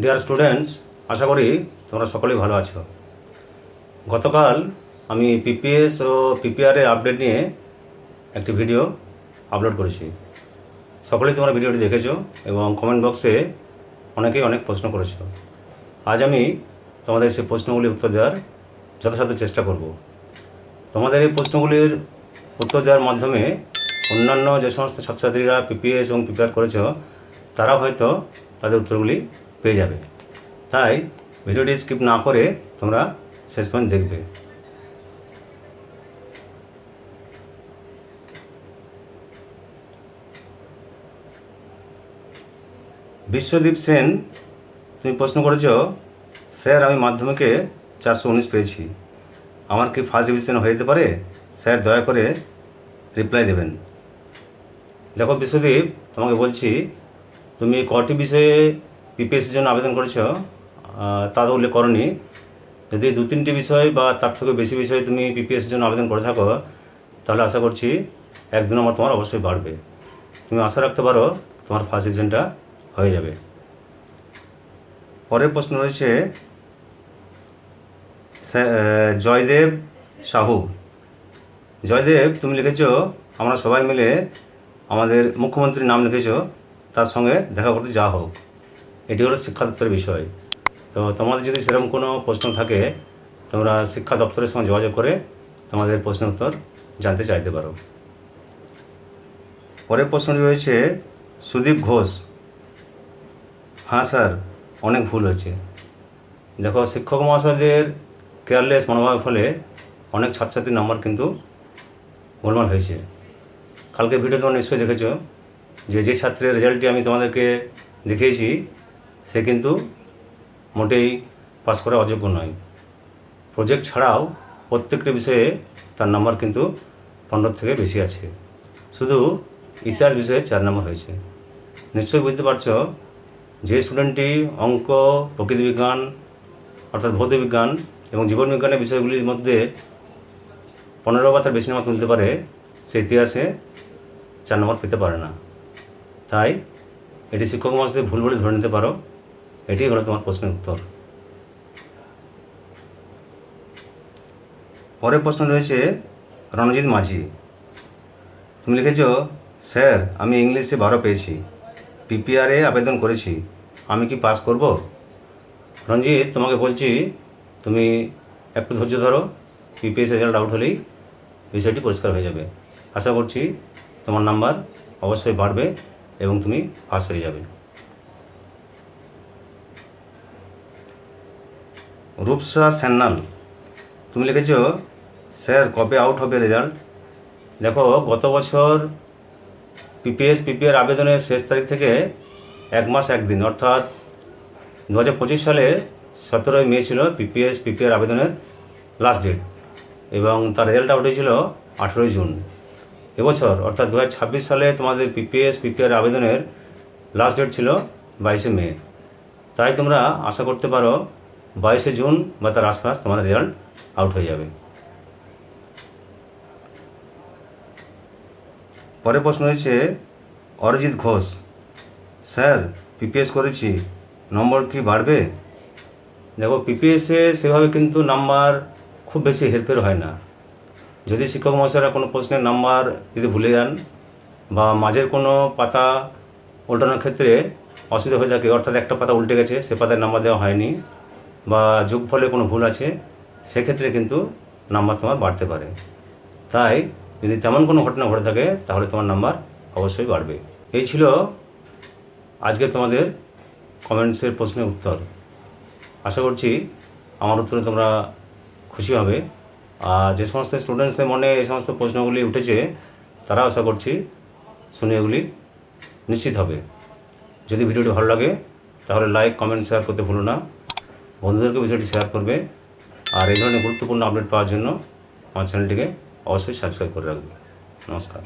Dear students, আশা করি তোমরা সকলেই ভালো আছো। গতকাল আমি পিপিএস ও পিপিআরের আপডেট নিয়ে একটি ভিডিও আপলোড করেছি। সকলেই তোমরা ভিডিওটি দেখেছো এবং কমেন্ট বক্সে অনেকেই অনেক প্রশ্ন করেছো। আজ আমি তোমাদের সেই প্রশ্নগুলির উত্তর দেওয়ার যথাসাধ্য চেষ্টা করব। তোমাদের এই প্রশ্নগুলির উত্তর দেওয়ার মাধ্যমে অন্যান্য যে সমস্ত ছাত্রছাত্রীরা পিপিএস এবং পিপিআর করেছো তারা হয়তো তাদের উত্তরগুলি পেয়ে যাবে। তাই ভিডিওটি স্কিপ না করে তোমরা শেষ পর্যন্ত দেখবে। বিশ্বদীপ সেন, তুমি প্রশ্ন করেছ, স্যার আমি মাধ্যমিকে 419 পেয়েছি, আমার কি ফার্স্ট ডিভিশন হয়ে যেতে পারে? স্যার দয়া করে রিপ্লাই দেবেন। দেখো বিশ্বদীপ, তোমাকে বলছি, তুমি কটি বিষয়ে পিপিএসসির জন্য আবেদন করেছ তা তো উল্লেখ করনি। যদি 2-3টি বিষয় বা তার থেকে বেশি বিষয়ে তুমি পিপিএসসির জন্য আবেদন করে থাকো তাহলে আশা করছি 1-2 নম্বর তোমার অবশ্যই বাড়বে। তুমি আশা রাখতে পারো তোমার ফার্স্ট ডিভিশনটা হয়ে যাবে। পরের প্রশ্ন রয়েছে জয়দেব সাহু। জয়দেব, তুমি লিখেছ আমরা সবাই মিলে আমাদের মুখ্যমন্ত্রীর নাম লিখেছ, তার সঙ্গে দেখা করতে যাওয়া হোক। এটি হলো শিক্ষা দপ্তরের বিষয়। তো তোমাদের যদি সেরকম কোনো প্রশ্ন থাকে তোমরা শিক্ষা দপ্তরের সঙ্গে যোগাযোগ করে তোমাদের প্রশ্নের উত্তর জানতে চাইতে পারো। পরের প্রশ্নটি রয়েছে সুদীপ ঘোষ। হ্যাঁ স্যার, অনেক ভুল হয়েছে। দেখো, শিক্ষক মহাশয়দের কেয়ারলেস মনোভাবের ফলে অনেক ছাত্রছাত্রীর নাম্বার কিন্তু গোলমাল হয়েছে। কালকে ভিডিও তোমরা নিশ্চয়ই দেখেছো যে ছাত্রের রেজাল্টটি আমি তোমাদেরকে দেখিয়েছি সে কিন্তু মোটেই পাস করা অযোগ্য নয়। প্রজেক্ট ছাড়াও প্রত্যেকটি বিষয়ে তার নাম্বার কিন্তু 15 থেকে বেশি আছে। শুধু ইতিহাস বিষয়ে 4 নম্বর হয়েছে। নিশ্চয়ই বুঝতে পারছো যে স্টুডেন্টটি অঙ্ক, প্রকৃতিবিজ্ঞান অর্থাৎ ভৌতবিজ্ঞান এবং জীবনবিজ্ঞানের বিষয়গুলির মধ্যে 15 বা তার বেশি নম্বর তুলতে পারে সে ইতিহাসে 4 নম্বর পেতে পারে না। তাই এটি শিক্ষক মহাশয়দের ভুল বলে ধরে নিতে পারো। এটি হলো তোমার প্রশ্নের উত্তর। পরের প্রশ্ন রয়েছে রণজিৎ মাঝি। তুমি লিখেছ, স্যার আমি ইংলিশে 12 পেয়েছি, পিপিআরে আবেদন করেছি, আমি কি পাস করব? রঞ্জিত, তোমাকে বলছি তুমি একটু ধৈর্য ধরো। পিপিএস রেজাল্ট আউট হলেই বিষয়টি পরিষ্কার হয়ে যাবে। আশা করছি তোমার নাম্বার অবশ্যই বাড়বে এবং তুমি পাস হয়ে যাবে। রূপসা সান্যাল, তুমি লিখেছ, স্যার কবে আউট হবে রেজাল্ট? দেখো, গত বছর পিপিএস পিপিআর আবেদনের শেষ তারিখ থেকে 1 মাস 1 দিন অর্থাৎ 2025 সালে 17 মে ছিল পিপিএস পিপিআর আবেদনের লাস্ট ডেট এবং তার রেজাল্ট আউট হয়েছিল 18 জুন। এবছর অর্থাৎ 2026 সালে তোমাদের পিপিএস পিপিআর আবেদনের লাস্ট ডেট ছিল 22 মে। তাই তোমরা আশা করতে পারো 22 জুন বা তার আশপাশ তোমাদের রেজাল্ট আউট হয়ে যাবে। পরের প্রশ্ন হয়েছে অরিজিৎ ঘোষ। স্যার পিপিএস করেছি, নম্বর কি বাড়বে? দেখো, পিপিএসে সেভাবে কিন্তু নাম্বার খুব বেশি হেরফের হয় না। যদি শিক্ষক মহাশয়রা কোনো প্রশ্নের নাম্বার যদি ভুলে যান বা মাঝের কোনো পাতা উল্টানোর ক্ষেত্রে অসুবিধা হয়ে থাকে, অর্থাৎ একটা পাতা উল্টে গেছে সে পাতায় নাম্বার দেওয়া হয়নি বা যোগফলে কোনো ভুল আছে, সেক্ষেত্রে কিন্তু নাম্বার তোমার বাড়তে পারে। তাই যদি তেমন কোনো ঘটনা ঘটে থাকে তাহলে তোমার নাম্বার অবশ্যই বাড়বে। এই ছিল আজকে তোমাদের কমেন্টসের প্রশ্নের উত্তর। আশা করছি আমার উত্তরে তোমরা খুশি হবে। আর যে সমস্ত স্টুডেন্টসদের মনে এই সমস্ত প্রশ্নগুলি উঠেছে তারা আশা করছি শুনে এগুলি নিশ্চিত হবে। যদি ভিডিওটি ভালো লাগে তাহলে লাইক, কমেন্ট, শেয়ার করতে ভুলো না। বন্ধুদেরকে বিষয়টি শেয়ার করবে। আর এই ধরনের গুরুত্বপূর্ণ আপডেট পাওয়ার জন্য আমার চ্যানেলটিকে অবশ্যই সাবস্ক্রাইব করে রাখবে। নমস্কার।